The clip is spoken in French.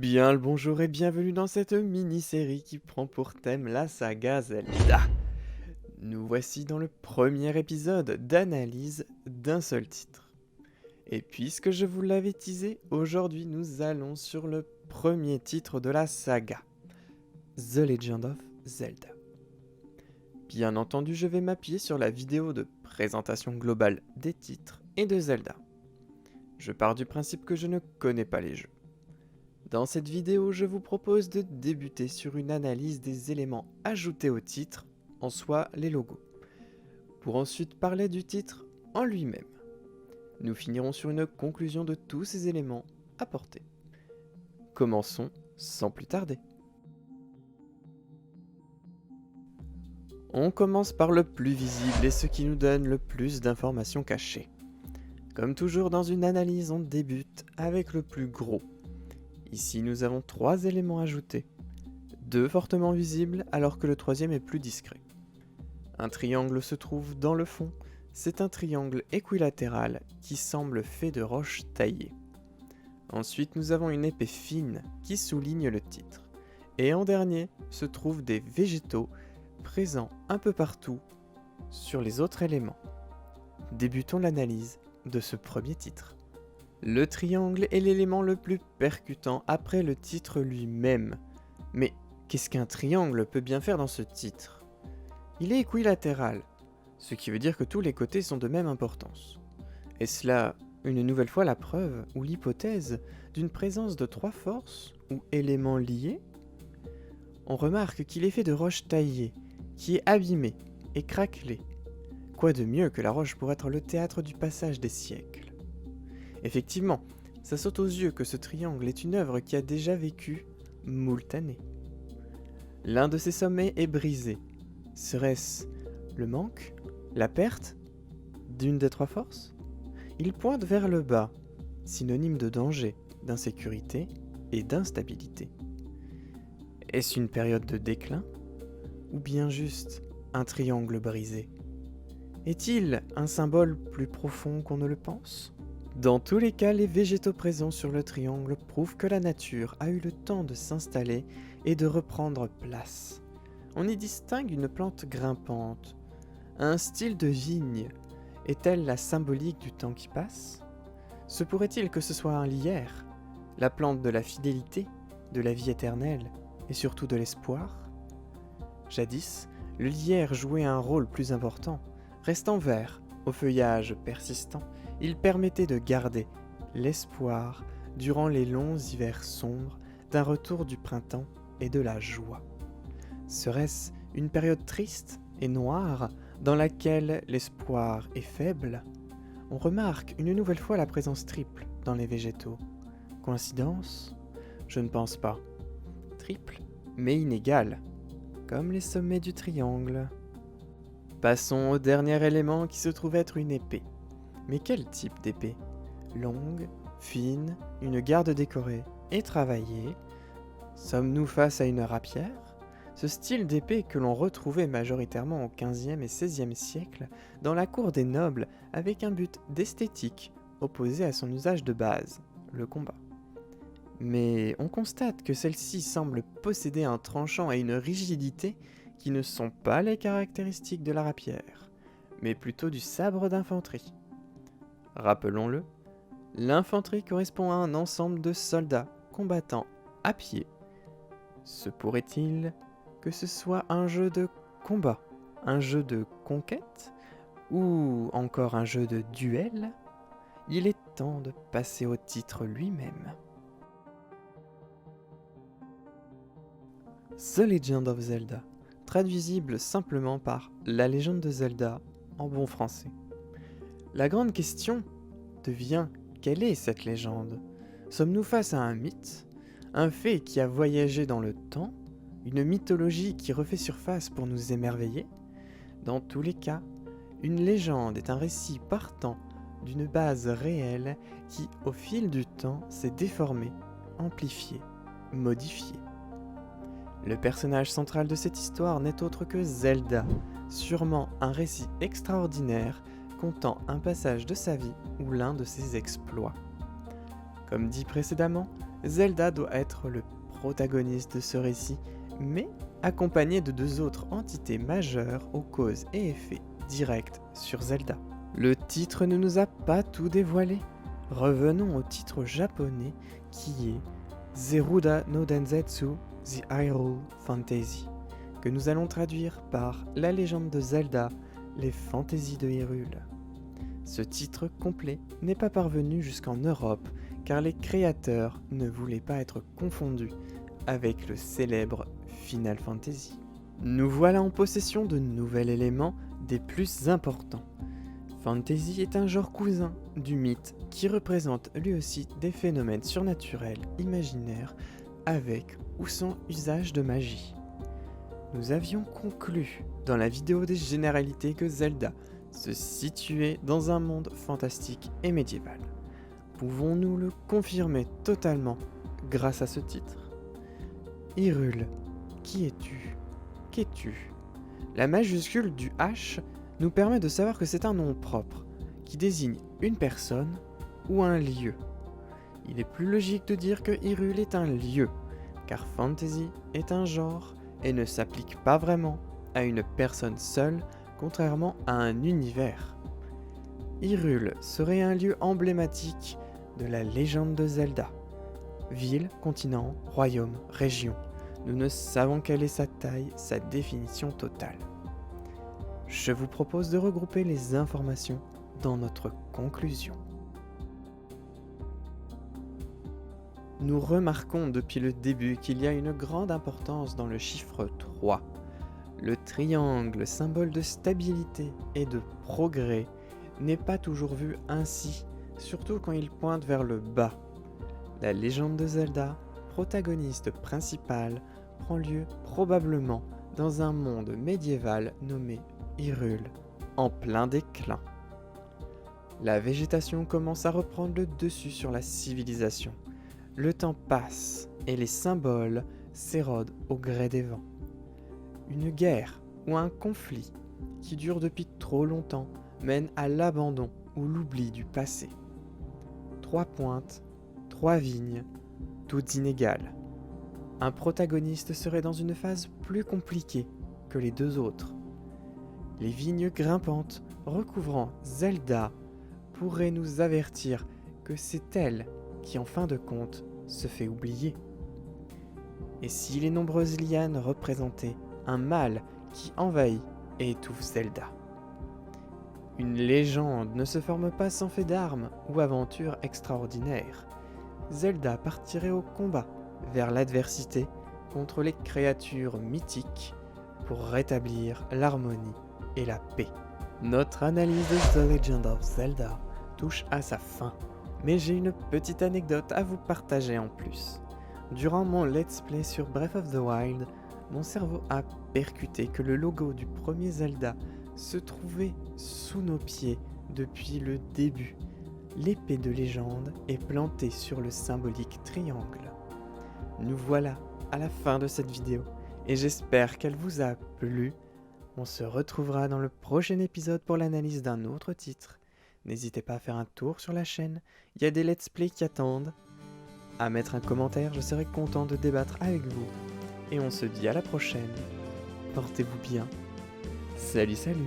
Bien le bonjour et bienvenue dans cette mini-série qui prend pour thème la saga Zelda. Nous voici dans le premier épisode d'analyse d'un seul titre. Et puisque je vous l'avais teasé, aujourd'hui nous allons sur le premier titre de la saga, The Legend of Zelda. Bien entendu, je vais m'appuyer sur la vidéo de présentation globale des titres et de Zelda. Je pars du principe que je ne connais pas les jeux. Dans cette vidéo, je vous propose de débuter sur une analyse des éléments ajoutés au titre, en soi les logos, pour ensuite parler du titre en lui-même. Nous finirons sur une conclusion de tous ces éléments apportés. Commençons sans plus tarder. On commence par le plus visible et ce qui nous donne le plus d'informations cachées. Comme toujours dans une analyse, on débute avec le plus gros. Ici, nous avons 3 éléments ajoutés, 2 fortement visibles alors que le troisième est plus discret. Un triangle se trouve dans le fond, c'est un triangle équilatéral qui semble fait de roches taillées. Ensuite, nous avons une épée fine qui souligne le titre. Et en dernier, se trouvent des végétaux présents un peu partout sur les autres éléments. Débutons l'analyse de ce premier titre. Le triangle est l'élément le plus percutant après le titre lui-même. Mais qu'est-ce qu'un triangle peut bien faire dans ce titre? Il est équilatéral, ce qui veut dire que tous les côtés sont de même importance. Est-ce là une nouvelle fois la preuve ou l'hypothèse d'une présence de 3 forces ou éléments liés? On remarque qu'il est fait de roches taillées, qui est abîmée et craquelée. Quoi de mieux que la roche pour être le théâtre du passage des siècles? Effectivement, ça saute aux yeux que ce triangle est une œuvre qui a déjà vécu moult années. L'un de ses sommets est brisé. Serait-ce le manque, la perte d'une des 3 forces? Il pointe vers le bas, synonyme de danger, d'insécurité et d'instabilité. Est-ce une période de déclin? Ou bien juste un triangle brisé? Est-il un symbole plus profond qu'on ne le pense? Dans tous les cas, les végétaux présents sur le triangle prouvent que la nature a eu le temps de s'installer et de reprendre place. On y distingue une plante grimpante. Un style de vigne est-elle la symbolique du temps qui passe? Se pourrait-il que ce soit un lierre, la plante de la fidélité, de la vie éternelle et surtout de l'espoir? Jadis, le lierre jouait un rôle plus important. Restant vert, au feuillage persistant, il permettait de garder l'espoir durant les longs hivers sombres d'un retour du printemps et de la joie. Serait-ce une période triste et noire dans laquelle l'espoir est faible? On remarque une nouvelle fois la présence triple dans les végétaux. Coïncidence? Je ne pense pas. Triple, mais inégale, comme les sommets du triangle. Passons au dernier élément qui se trouve être une épée. Mais quel type d'épée? Longue, fine, une garde décorée et travaillée? Sommes-nous face à une rapière? Ce style d'épée que l'on retrouvait majoritairement au XVe et XVIe siècle dans la cour des nobles avec un but d'esthétique opposé à son usage de base, le combat. Mais on constate que celle-ci semble posséder un tranchant et une rigidité qui ne sont pas les caractéristiques de la rapière, mais plutôt du sabre d'infanterie. Rappelons-le, l'infanterie correspond à un ensemble de soldats combattant à pied. Se pourrait-il que ce soit un jeu de combat, un jeu de conquête, ou encore un jeu de duel? Il est temps de passer au titre lui-même. The Legend of Zelda, traduisible simplement par La légende de Zelda en bon français. La grande question devient: quelle est cette légende? Sommes-nous face à un mythe? Un fait qui a voyagé dans le temps? Une mythologie qui refait surface pour nous émerveiller? Dans tous les cas, une légende est un récit partant d'une base réelle qui, au fil du temps, s'est déformée, amplifiée, modifiée. Le personnage central de cette histoire n'est autre que Zelda, sûrement un récit extraordinaire contant un passage de sa vie ou l'un de ses exploits. Comme dit précédemment, Zelda doit être le protagoniste de ce récit, mais accompagné de deux autres entités majeures aux causes et effets directs sur Zelda. Le titre ne nous a pas tout dévoilé. Revenons au titre japonais qui est Zeruda no Densetsu The Hyrule Fantasy, que nous allons traduire par La légende de Zelda, les fantaisies de Hyrule. Ce titre complet n'est pas parvenu jusqu'en Europe car les créateurs ne voulaient pas être confondus avec le célèbre Final Fantasy. Nous voilà en possession de nouveaux éléments des plus importants. Fantasy est un genre cousin du mythe qui représente lui aussi des phénomènes surnaturels imaginaires avec ou sans usage de magie. Nous avions conclu dans la vidéo des généralités que Zelda se situait dans un monde fantastique et médiéval. Pouvons-nous le confirmer totalement grâce à ce titre ? Hyrule, qui es-tu ? Qu'es-tu ? La majuscule du H nous permet de savoir que c'est un nom propre, qui désigne une personne ou un lieu. Il est plus logique de dire que Hyrule est un lieu, car fantasy est un genre et ne s'applique pas vraiment à une personne seule, contrairement à un univers. Hyrule serait un lieu emblématique de la légende de Zelda. Ville, continent, royaume, région. Nous ne savons quelle est sa taille, sa définition totale. Je vous propose de regrouper les informations dans notre conclusion. Nous remarquons depuis le début qu'il y a une grande importance dans le chiffre 3. Le triangle, symbole de stabilité et de progrès, n'est pas toujours vu ainsi, surtout quand il pointe vers le bas. La légende de Zelda, protagoniste principale, prend lieu probablement dans un monde médiéval nommé Hyrule, en plein déclin. La végétation commence à reprendre le dessus sur la civilisation. Le temps passe et les symboles s'érodent au gré des vents. Une guerre ou un conflit qui dure depuis trop longtemps mène à l'abandon ou l'oubli du passé. 3 pointes, 3 vignes, toutes inégales. Un protagoniste serait dans une phase plus compliquée que les deux autres. Les vignes grimpantes recouvrant Zelda pourraient nous avertir que c'est elle qui, en fin de compte, se fait oublier. Et si les nombreuses lianes représentaient un mal qui envahit et étouffe Zelda ? Une légende ne se forme pas sans fait d'armes ou aventure extraordinaire. Zelda partirait au combat vers l'adversité contre les créatures mythiques pour rétablir l'harmonie et la paix. Notre analyse de The Legend of Zelda touche à sa fin, mais j'ai une petite anecdote à vous partager en plus. Durant mon let's play sur Breath of the Wild, mon cerveau a percuté que le logo du premier Zelda se trouvait sous nos pieds depuis le début. L'épée de légende est plantée sur le symbolique triangle. Nous voilà à la fin de cette vidéo et j'espère qu'elle vous a plu. On se retrouvera dans le prochain épisode pour l'analyse d'un autre titre. N'hésitez pas à faire un tour sur la chaîne, il y a des let's play qui attendent. À mettre un commentaire, je serai content de débattre avec vous. Et on se dit à la prochaine. Portez-vous bien. Salut, salut.